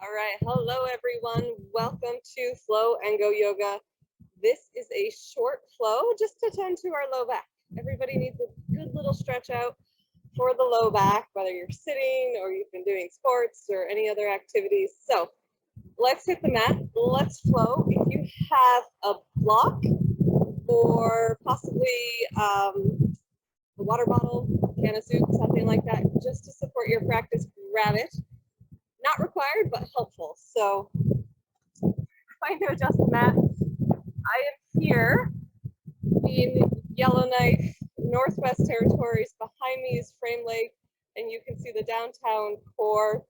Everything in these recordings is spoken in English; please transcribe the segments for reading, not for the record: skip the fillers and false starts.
All right, hello everyone. Welcome to Flow and Go Yoga. This is a short flow just to tend to our low back. Everybody needs a good little stretch out for the low back, whether you're sitting or you've been doing sports or any other activities. So let's hit the mat. Let's flow. If you have a block or possibly a water bottle, can of soup, something like that, just to support your practice, grab it. Not required, but helpful. So trying to adjust the mat. I am here in Yellowknife, Northwest Territories. Behind me is Frame Lake, and you can see the downtown core.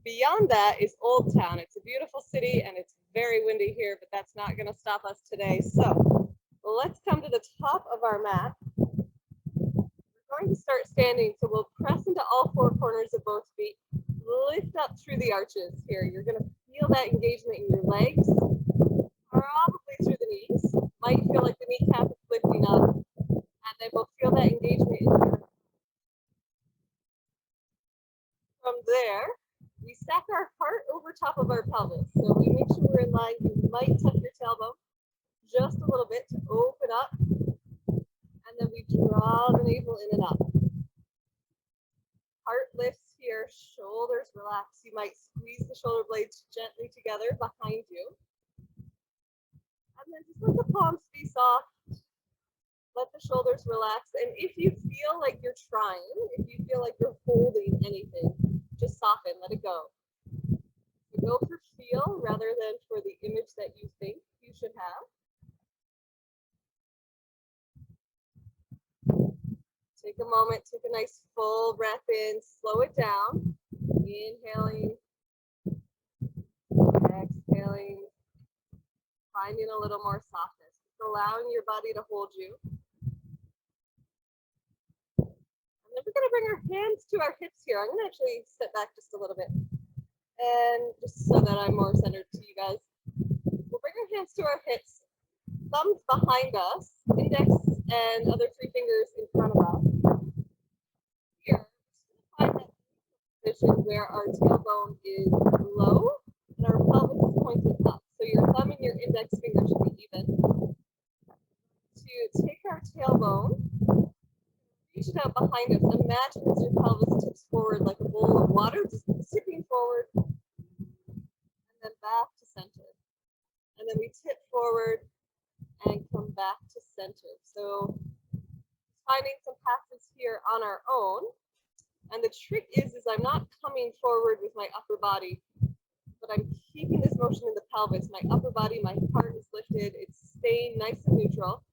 Beyond that is Old Town. It's a beautiful city, and it's very windy here, but that's not going to stop us today. So let's come to the top of our mat. We're going to start standing, so we'll press into all four corners of both feet. Lift up through the arches here. You're going to feel that engagement in your legs, probably through the knees. Might feel like the kneecap is lifting up, and then we'll feel that engagement in your. From there, we stack our heart over top of our pelvis. So we make sure we're in line. You might tuck your tailbone just a little bit to open up, and then we draw the navel in and up. Heart lifts here, shoulders relax. You might squeeze the shoulder blades gently together behind you. And then just let the palms be soft. Let the shoulders relax. And if you feel like you're trying, if you feel like you're holding anything, just soften, let it go. You go for feel rather than for the image that you think you should have. Take a moment, take a nice full breath in, slow it down. Inhaling, exhaling, finding a little more softness. Just allowing your body to hold you. And then we're going to bring our hands to our hips here. I'm going to actually step back just a little bit. And just so that I'm more centered to you guys. We'll bring our hands to our hips, thumbs behind us, index and other three fingers in front of us. Here, we're going to find that position where our tailbone is low and our pelvis is pointed up. So your thumb and your index finger should be even. To take our tailbone, reach it out behind us. Imagine as your pelvis tips forward like a bowl of water, just tipping forward, and then back to center. And then we tip forward and come back to center. So finding some passes here on our own. And the trick is I'm not coming forward with my upper body, but I'm keeping this motion in the pelvis. My upper body, my heart is lifted. It's staying nice and neutral.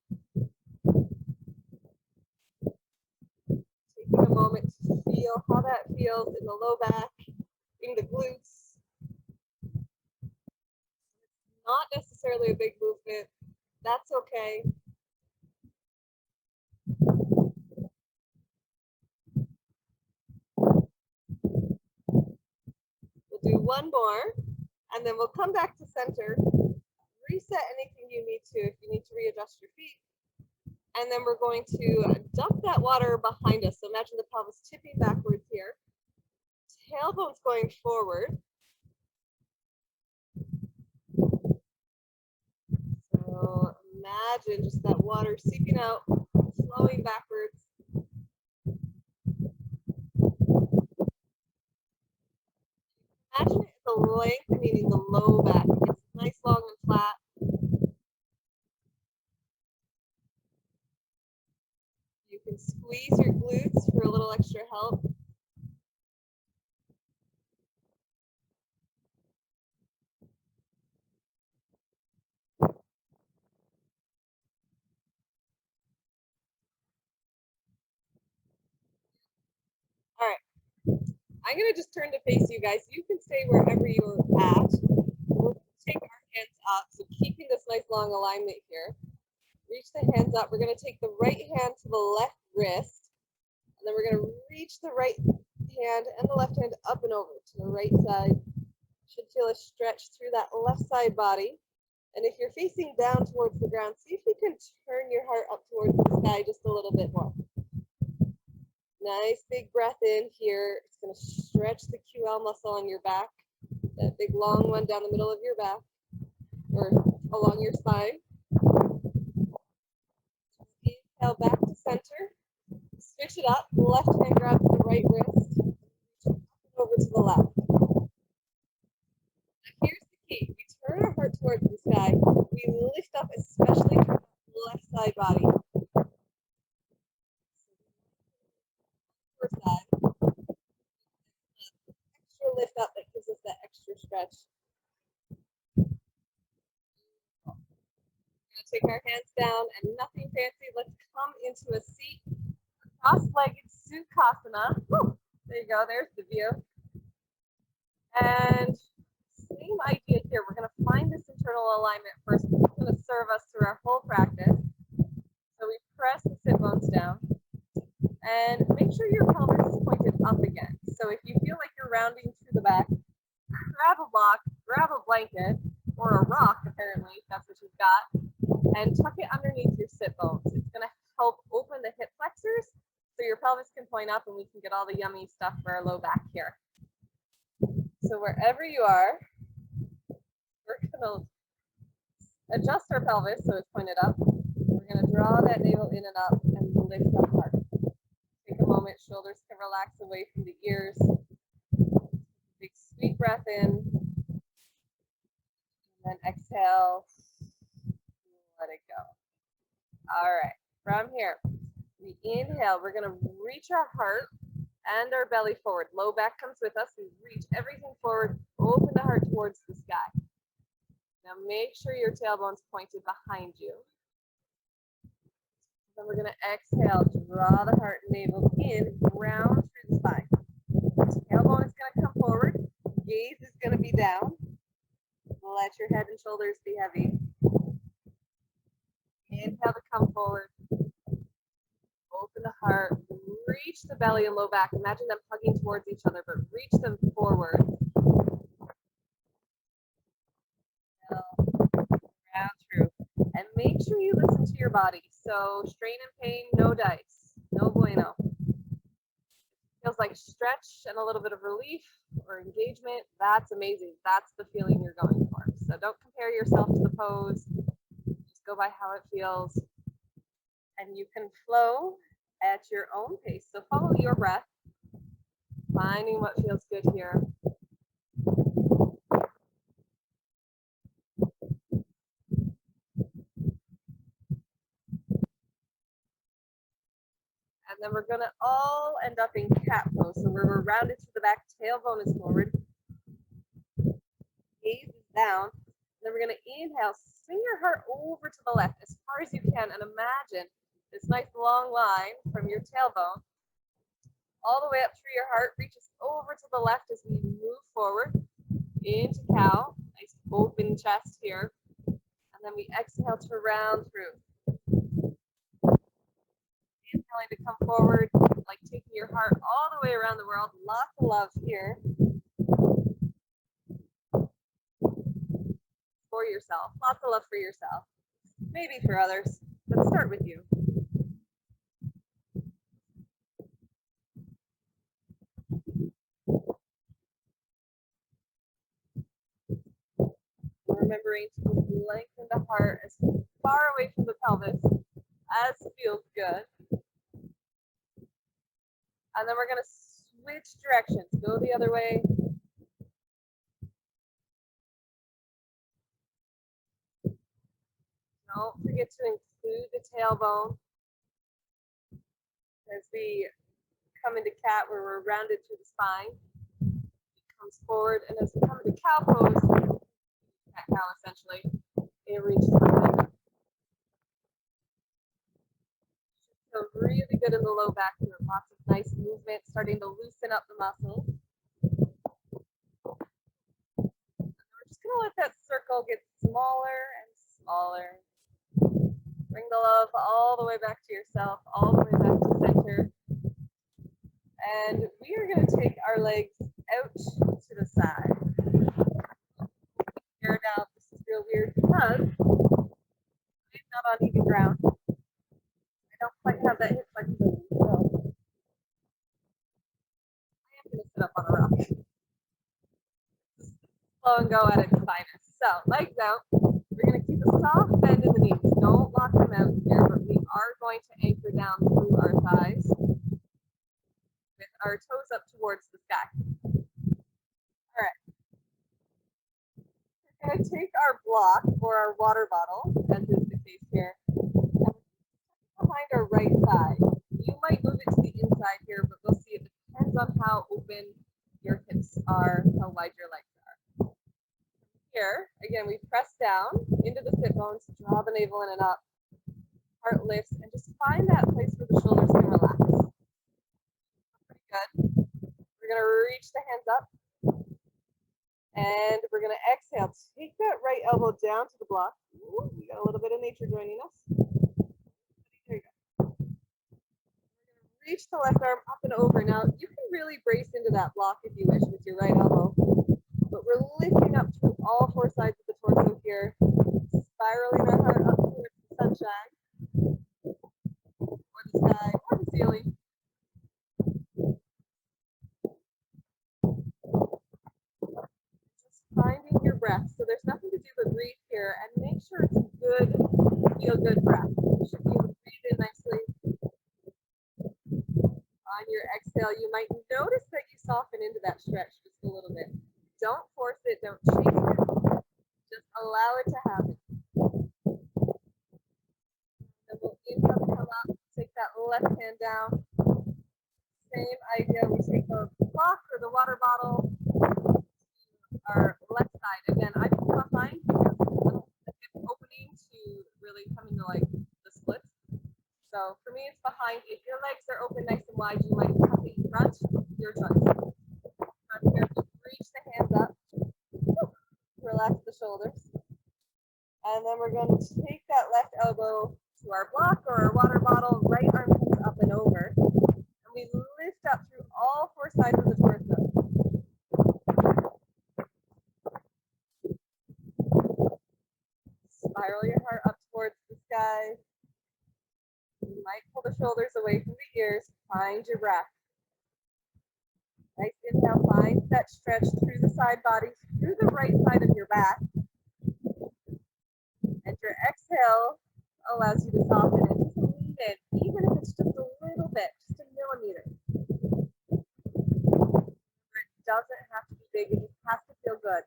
Taking a moment to feel how that feels in the low back, in the glutes. Not necessarily a big movement. That's okay. We'll do one more, and then we'll come back to center. Reset anything you need to if you need to readjust your feet. And then we're going to dump that water behind us. So imagine the pelvis tipping backwards here. Tailbone's going forward. So imagine just that water seeping out, flowing backwards. Imagine it the lengthening in the low back. It's nice, long, and flat. You can squeeze your glutes for a little extra help. All right. I'm going to just turn to face you guys. You can stay wherever you're at. We'll take our hands up. So keeping this nice long alignment here. Reach the hands up. We're going to take the right hand to the left wrist. And then we're going to reach the right hand and the left hand up and over to the right side. Should feel a stretch through that left side body. And if you're facing down towards the ground, see if you can turn your heart up towards the sky just a little bit more. Nice big breath in here. It's going to stretch the QL muscle on your back. That big long one down the middle of your back or along your spine. Inhale back to center. Switch it up. Left hand grabs the right wrist. Over to the left. Now here's the key. We turn our heart towards the sky. We lift up, especially from the left side body. First side. Extra lift up that gives us that extra stretch. We're going to take our hands down and nothing fancy. Let's come into a seat. Cross-legged Sukhasana. Woo. There you go. There's the view. And same idea here. We're going to find this internal alignment first. It's going to serve us through our whole practice. So we press the sit bones down. And make sure your pelvis is pointed up again. So if you feel like you're rounding through the back, grab a block, grab a blanket, or a rock, apparently, if that's what you've got, and tuck it underneath your sit bones. It's going to help open the hip flexors so your pelvis can point up and we can get all the yummy stuff for our low back here. So wherever you are, we're going to adjust our pelvis so it's pointed up. We're going to draw that navel in and up and lift up hard. Take a moment, shoulders can relax away from the ears. Big sweet breath in. And then exhale. Let it go. All right, from here, we inhale. We're going to reach our heart and our belly forward. Low back comes with us. We reach everything forward. Open the heart towards the sky. Now make sure your tailbone's pointed behind you. Then we're going to exhale, draw the heart and navel in, round through the spine. Tailbone is going to come forward. Gaze is going to be down. Let your head and shoulders be heavy. Inhale to come forward. Open the heart. Reach the belly and low back. Imagine them hugging towards each other, but reach them forward. Round through. And make sure you listen to your body. So strain and pain, no dice. No bueno. Feels like stretch and a little bit of relief or engagement. That's amazing. That's the feeling you're going for. So don't compare yourself to the pose. Just go by how it feels. And you can flow at your own pace. So follow your breath, finding what feels good here. And then we're gonna all end up in cat pose. So we're rounded to the back, tailbone is forward. Gaze is down. And then we're gonna inhale, swing your heart over to the left as far as you can, and imagine this nice long line from your tailbone all the way up through your heart, reaches over to the left as we move forward into cow. Nice open chest here. And then we exhale to round through. Inhaling to come forward, like taking your heart all the way around the world. Lots of love here. For yourself. Lots of love for yourself. Maybe for others, but start with you. Remembering to lengthen the heart as far away from the pelvis as feels good. And then we're going to switch directions. Go the other way. Don't forget to include the tailbone as we come into cat where we're rounded through the spine. It comes forward, and as we come into cow pose, cat cow essentially, it reaches the So really good in the low back here. Lots of nice movement, starting to loosen up the muscles. And we're just going to let that circle get smaller and smaller. Bring the love all the way back to yourself, all the way back to center. And we are going to take our legs out to the side. Here now, this is real weird because I'm not on even ground. I don't quite have that hip flexibility. So I am going to sit up on a rock. Flow and go at its finest. So legs out. We're going to keep a soft bend in the knees. Don't lock them out here, but we are going to anchor down through our thighs with our toes up towards the sky. All right. We're going to take our block or our water bottle, as is the case here, and behind our right thigh. You might move it to the inside here, but we'll see. It depends on how open your hips are, how wide your legs are. Here, again, we press down into the sit bones, draw the navel in and up, heart lifts, and just find that place where the shoulders can relax. Pretty good. We're going to reach the hands up, and we're going to exhale. Take that right elbow down to the block. Ooh, we got a little bit of nature joining us. There you go. Reach the left arm up and over. Now, you can really brace into that block if you wish with your right elbow. But we're lifting up through all four sides of the torso here, spiraling our heart up towards the sunshine, or the sky, or the ceiling. Just finding your breath. So there's nothing to do but breathe here, and make sure it's a good, feel-good breath. You should be able to breathe in nicely. On your exhale, you might notice that you soften into that stretch just a little bit. Don't force it, don't chase it. Just allow it to happen. Then we'll inhale to come up, take that left hand down. Same idea, we take the block or the water bottle to our left side. Again, I pull behind because the hip opening to really come into like the splits. So for me, it's behind. If your legs are open nice and wide, you might tuck it in front, your choice. From here, reach the hands up, relax the shoulders. And then we're going to take that left elbow to our block or our water bottle, right arm comes up and over. And we lift up through all four sides of the torso. Spiral your heart up towards the sky. You might pull the shoulders away from the ears. Find your breath. Nice inhale, find that stretch through the side body, through the right side of your back. And your exhale allows you to soften and just lean in, even if it's just a little bit, just a millimeter. It doesn't have to be big, it just has to feel good.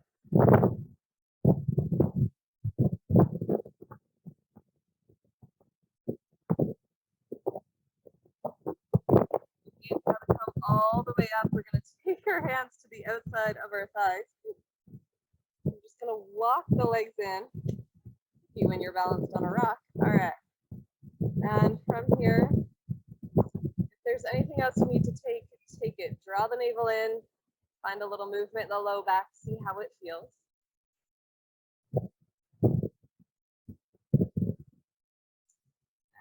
Inhale to come all the way up. We're going to take our hands to the outside of our thighs. We're just going to walk the legs in. You when you're balanced on a rock. All right. And from here, if there's anything else you need to take it. Draw the navel in. Find a little movement in the low back. See how it feels.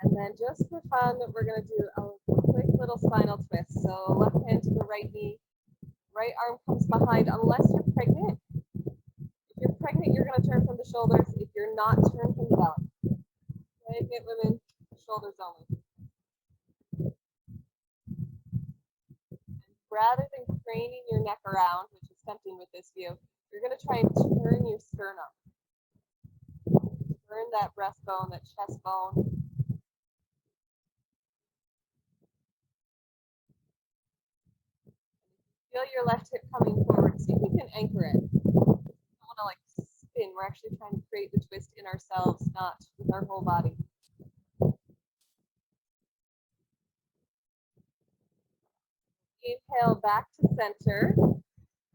And then just for fun, we're going to do a quick little spinal twist. So left hand to the right knee. Right arm comes behind unless you're pregnant. If you're pregnant, you're going to turn from the shoulders. If you're not, turn from the belly. Pregnant women, shoulders only. And rather than craning your neck around, which is tempting with this view, you're going to try and turn your sternum. Turn that breastbone, that chest bone. Feel your left hip coming forward. See if you can anchor it. We don't want to like spin. We're actually trying to create the twist in ourselves, not with our whole body. Inhale back to center.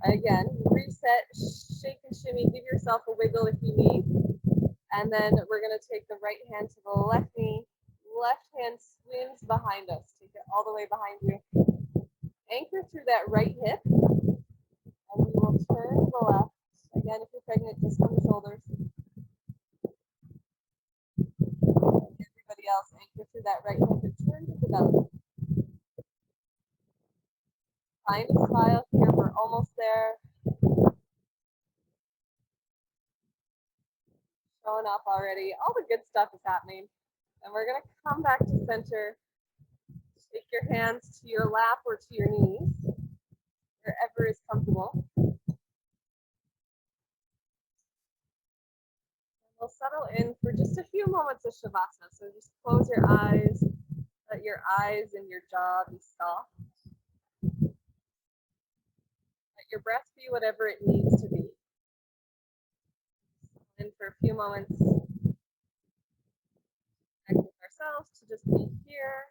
Again, reset, shake and shimmy. Give yourself a wiggle if you need. And then we're going to take the right hand to the left knee. Left hand swims behind us. Take it all the way behind you. Anchor through that right hip. And we will turn to the left. Again, if you're pregnant, just on the shoulders. Everybody else, anchor through that right hip and turn to the belly. Find a smile here. We're almost there. Showing up already. All the good stuff is happening. And we're going to come back to center. Take your hands to your lap or to your knees, wherever is comfortable. settle in for just a few moments of Shavasana. So just close your eyes, let your eyes and your jaw be soft. Let your breath be whatever it needs to be. And for a few moments, connect with ourselves to just be here.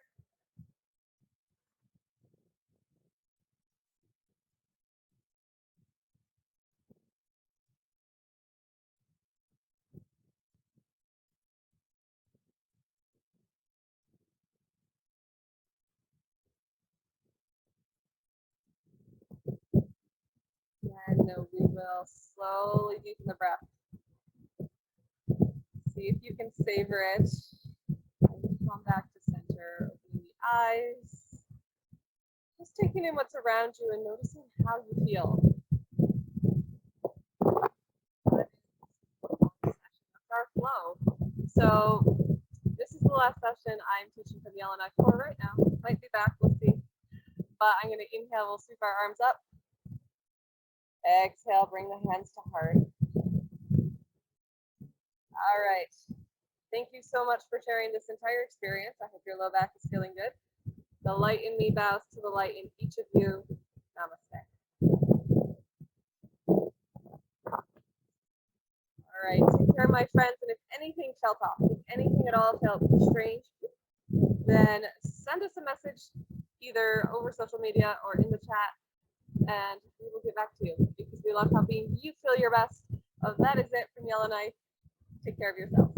And we will slowly deepen the breath. See if you can savor it. And come back to center, opening the eyes. Just taking in what's around you and noticing how you feel. That's our flow. So this is the last session I'm teaching for the LNI for right now. Might be back, we'll see. But I'm going to inhale, we'll sweep our arms up. Exhale, bring the hands to heart. All right. Thank you so much for sharing this entire experience. I hope your low back is feeling good. The light in me bows to the light in each of you. Namaste. All right, take care, my friends. And if anything felt off, if anything at all felt strange, then send us a message either over social media or in the chat, and we will get back to you because we love helping you feel your best. That is it from Yellow Knife. Take care of yourself.